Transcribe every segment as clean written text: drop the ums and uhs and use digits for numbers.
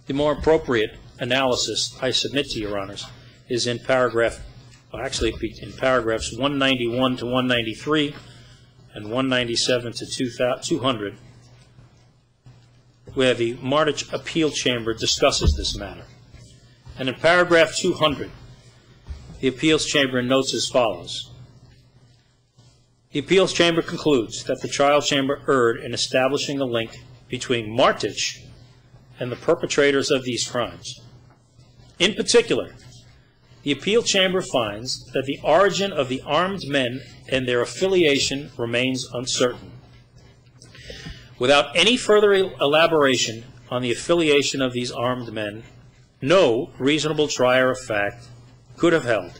The more appropriate analysis, I submit to Your Honors, is in paragraphs 191 to 193 and 197 to 200, where the Martich Appeal Chamber discusses this matter. And in paragraph 200, the Appeals Chamber notes as follows. The Appeals Chamber concludes that the Trial Chamber erred in establishing a link between Martich and the perpetrators of these crimes. In particular, the Appeal Chamber finds that the origin of the armed men and their affiliation remains uncertain. Without any further elaboration on the affiliation of these armed men, no reasonable trier of fact could have held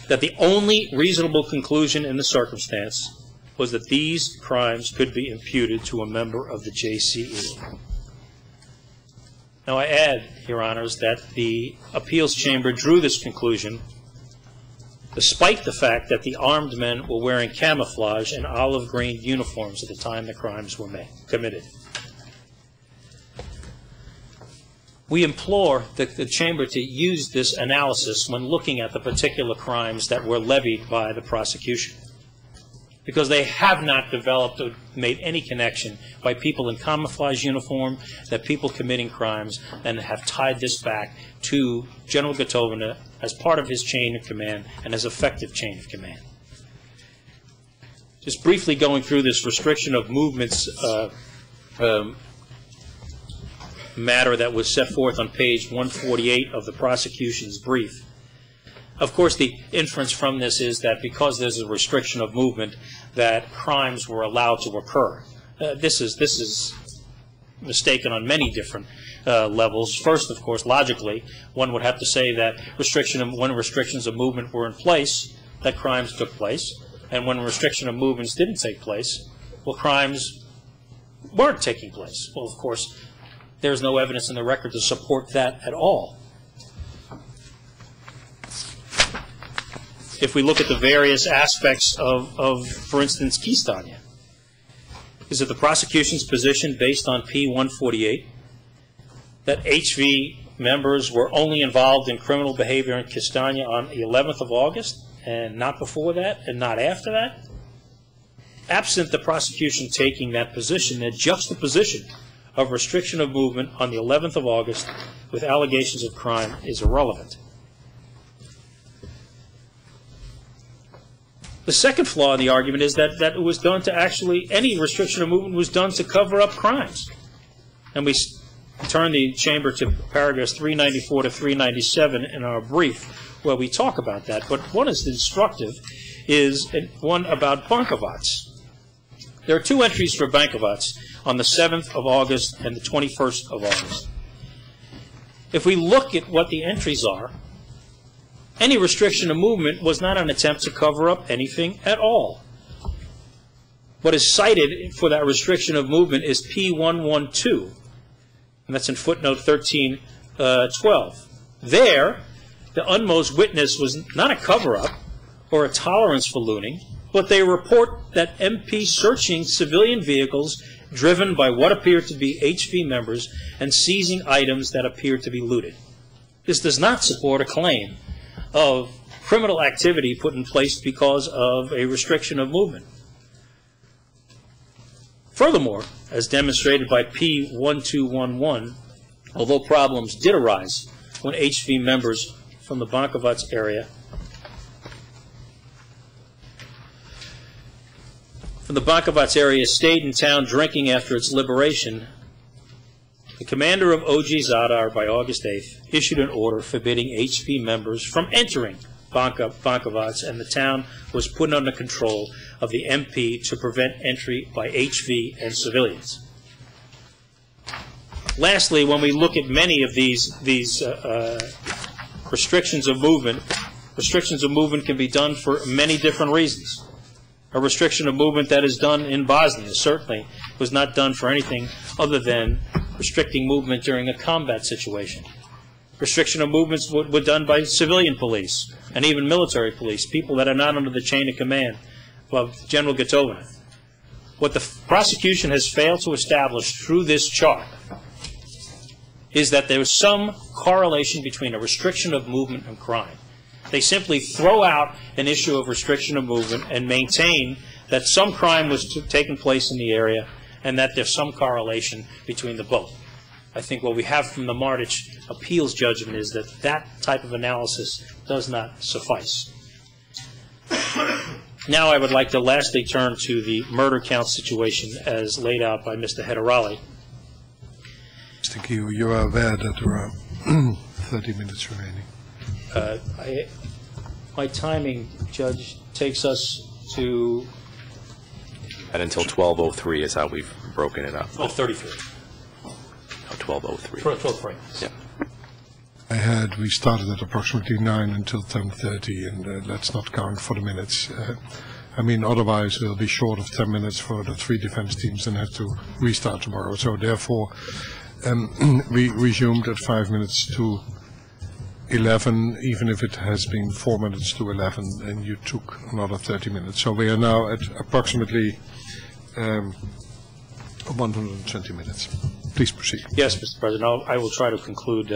that the only reasonable conclusion in the circumstance was that these crimes could be imputed to a member of the JCE. Now I add, Your Honors, that the Appeals Chamber drew this conclusion despite the fact that the armed men were wearing camouflage and olive green uniforms at the time the crimes were committed. We implore the Chamber to use this analysis when looking at the particular crimes that were levied by the prosecution, because they have not developed or made any connection by people in camouflage uniform, that people committing crimes, and have tied this back to General Gotovina as part of his chain of command and as effective chain of command. Just briefly going through this restriction of movements matter that was set forth on page 148 of the prosecution's brief. Of course, the inference from this is that because there's a restriction of movement, that crimes were allowed to occur. This is mistaken on many different levels. First, of course, logically, one would have to say that when restrictions of movement were in place, that crimes took place, and when restriction of movements didn't take place, well, crimes weren't taking place. Well, of course, there's no evidence in the record to support that at all. If we look at the various aspects of for instance, Kistanya, is it the prosecution's position based on P-148 that HV members were only involved in criminal behavior in Kistanya on the 11th of August and not before that and not after that? Absent the prosecution taking that position, that juxtaposition of restriction of movement on the 11th of August with allegations of crime is irrelevant. The second flaw in the argument is that it was done to any restriction of movement was done to cover up crimes. And we turn the Chamber to paragraphs 394 to 397 in our brief where we talk about that. But one is instructive is one about Bankovats. There are two entries for Bankovats on the 7th of August and the 21st of August. If we look at what the entries are, any restriction of movement was not an attempt to cover up anything at all. What is cited for that restriction of movement is P-112, and that's in footnote 1312. There, the unmost witness was not a cover-up or a tolerance for looting, but they report that MP searching civilian vehicles driven by what appeared to be HV members and seizing items that appeared to be looted. This does not support a claim of criminal activity put in place because of a restriction of movement. Furthermore, as demonstrated by P-1211, although problems did arise when HV members from the Bankovats area stayed in town drinking after its liberation, the commander of OG Zadar, by August 8th, issued an order forbidding HV members from entering Bankovats, and the town was put under control of the MP to prevent entry by HV and civilians. Lastly, when we look at many of these restrictions of movement can be done for many different reasons. A restriction of movement that is done in Bosnia certainly was not done for anything other than restricting movement during a combat situation. Restriction of movements were done by civilian police and even military police, people that are not under the chain of command of General Gotovina. What the prosecution has failed to establish through this chart is that there is some correlation between a restriction of movement and crime. They simply throw out an issue of restriction of movement and maintain that some crime was taking place in the area and that there's some correlation between the both. I think what we have from the Mardich appeals judgment is that that type of analysis does not suffice. Now I would like to lastly turn to the murder count situation as laid out by Mr. Hederali. Mr. Q, you are aware that there are 30 minutes remaining. My timing, Judge, takes us to... And until 12:03 is how we've broken it up. 12:33. No, 12:03. 12:03. Yeah. We started at approximately 9 until 10:30, and let's not count for the minutes. I mean, otherwise we'll be short of 10 minutes for the 3 defense teams and have to restart tomorrow. So therefore, we resumed at 5 minutes to 11, even if it has been 4 minutes to 11, and you took another 30 minutes. So we are now at approximately 120 minutes. Please proceed. Yes, Mr. President. I will try to conclude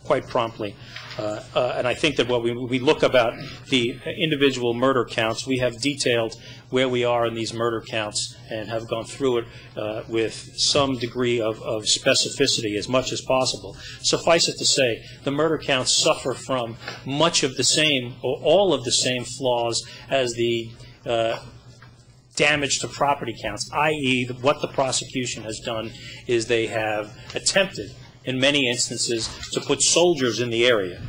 quite promptly. And I think that when we look about the individual murder counts, we have detailed where we are in these murder counts and have gone through it with some degree of specificity as much as possible. Suffice it to say, the murder counts suffer from much of the same or all of the same flaws as the damage to property counts, i.e. what the prosecution has done is they have attempted in many instances to put soldiers in the area.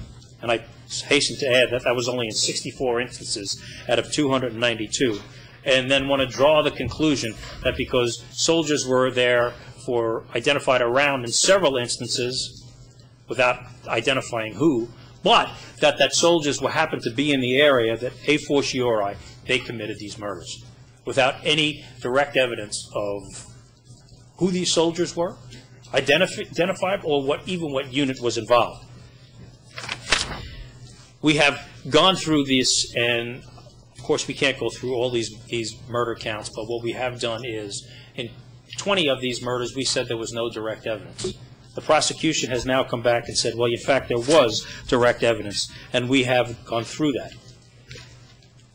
And I hasten to add that that was only in 64 instances out of 292. And then want to draw the conclusion that because soldiers were there for identified around in several instances without identifying who, but that soldiers were happened to be in the area that a fortiori they committed these murders without any direct evidence of who these soldiers were, identified, or even what unit was involved. We have gone through this, and of course we can't go through all these murder counts, but what we have done is in 20 of these murders we said there was no direct evidence. The prosecution has now come back and said, well, in fact, there was direct evidence, and we have gone through that.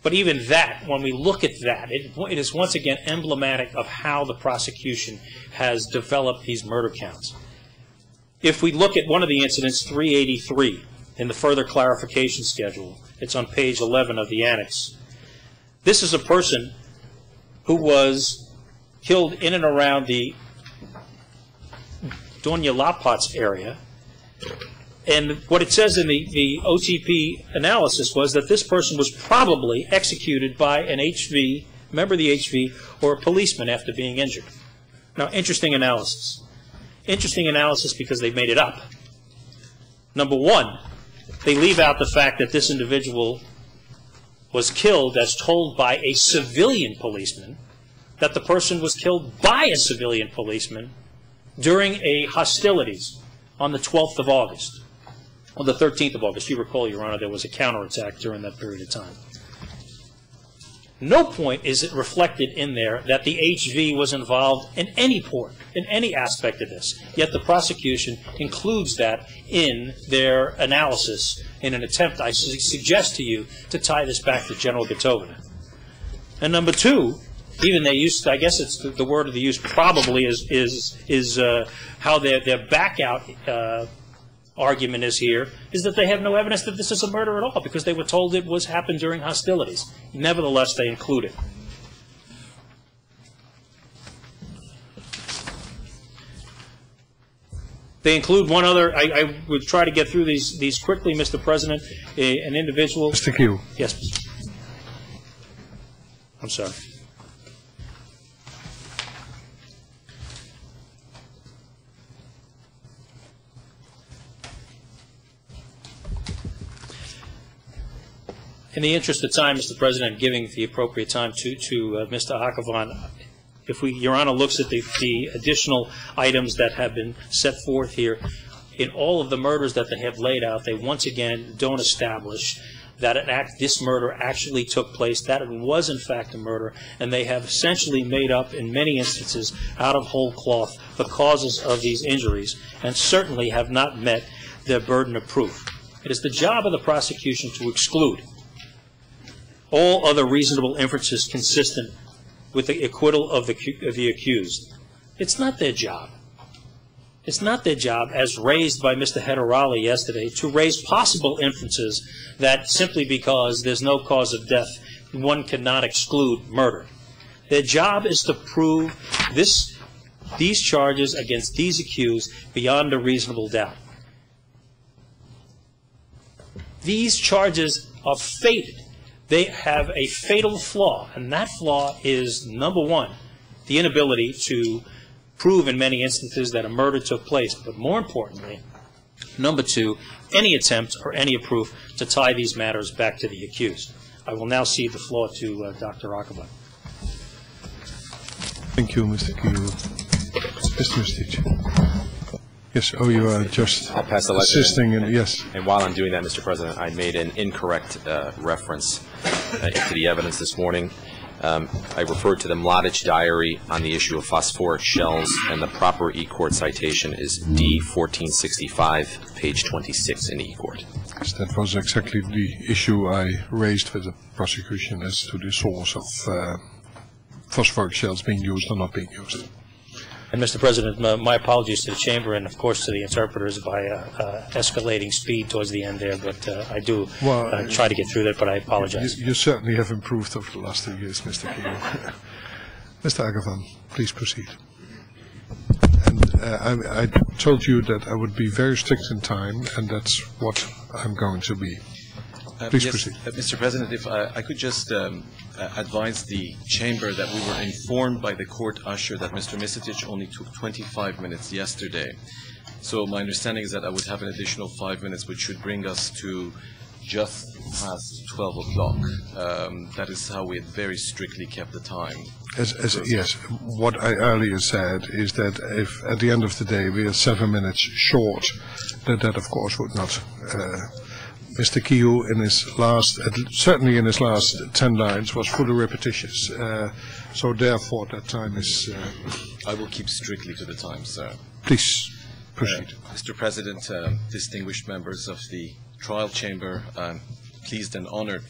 But even that, when we look at that, it is once again emblematic of how the prosecution has developed these murder counts. If we look at one of the incidents, 383, in the further clarification schedule, it's on page 11 of the annex. This is a person who was killed in and around the Doña Lapats area. And what it says in the OTP analysis was that this person was probably executed by an HV, member of the HV, or a policeman after being injured. Now, interesting analysis. Interesting analysis because they made it up. Number one, they leave out the fact that this individual was killed as told by a civilian policeman, that the person was killed by a civilian policeman during a hostilities on the 12th of August. On the 13th of August, you recall, Your Honor, there was a counterattack during that period of time. No point is it reflected in there that the HV was involved in any port, in any aspect of this. Yet the prosecution includes that in their analysis in an attempt, I suggest to you, to tie this back to General Gotovina. And number two, even they used, I guess it's the word of the use probably is how their back out argument is here, is that they have no evidence that this is a murder at all because they were told it was happened during hostilities. Nevertheless, they include it. They include one other, I would try to get through these quickly, Mr. President, an individual. Mr. Q. Yes. I'm sorry. In the interest of time, Mr. President, giving the appropriate time to Mr. Hakavan, if Your Honor looks at the additional items that have been set forth here, in all of the murders that they have laid out, they once again don't establish that this murder actually took place, that it was in fact a murder, and they have essentially made up, in many instances, out of whole cloth, the causes of these injuries, and certainly have not met their burden of proof. It is the job of the prosecution to exclude all other reasonable inferences consistent with the acquittal of the accused. It's not their job. It's not their job, as raised by Mr. Hederali yesterday, to raise possible inferences that simply because there's no cause of death, one cannot exclude murder. Their job is to prove these charges against these accused beyond a reasonable doubt. These charges are fated. They have a fatal flaw, and that flaw is, number one, the inability to prove in many instances that a murder took place, but more importantly, number two, any attempt or any proof to tie these matters back to the accused. I will now cede the floor to Dr. Akaba. Thank you, Mr. Kiel. Mr. Mistich. Yes, you are just I'll pass the assisting, yes. And while I'm doing that, Mr. President, I made an incorrect reference to the evidence this morning. I referred to the Mladic diary on the issue of phosphoric shells, and the proper E-court citation is D1465, page 26 in the E-court. Yes, that was exactly the issue I raised with the prosecution as to the source of phosphoric shells being used or not being used. And Mr. President, my apologies to the Chamber and, of course, to the interpreters by escalating speed towards the end there, but I do try to get through that, but I apologize. You certainly have improved over the last 2 years, Mr. Kiel. Mr. Agavan, please proceed. And I told you that I would be very strict in time, and that's what I'm going to be. Please proceed. Mr. President, if I could just advise the Chamber that we were informed by the court usher that Mr. Mistich only took 25 minutes yesterday. So my understanding is that I would have an additional 5 minutes, which should bring us to just past 12 o'clock. That is how we had very strictly kept the time. Yes, what I earlier said is that if at the end of the day we are 7 minutes short, that of course would not... Mr. Kiel, in his certainly in his last 10 lines, was fully repetitious. So therefore, that time is... I will keep strictly to the time, sir. Please proceed. Mr. President, distinguished members of the trial chamber, I'm pleased and honored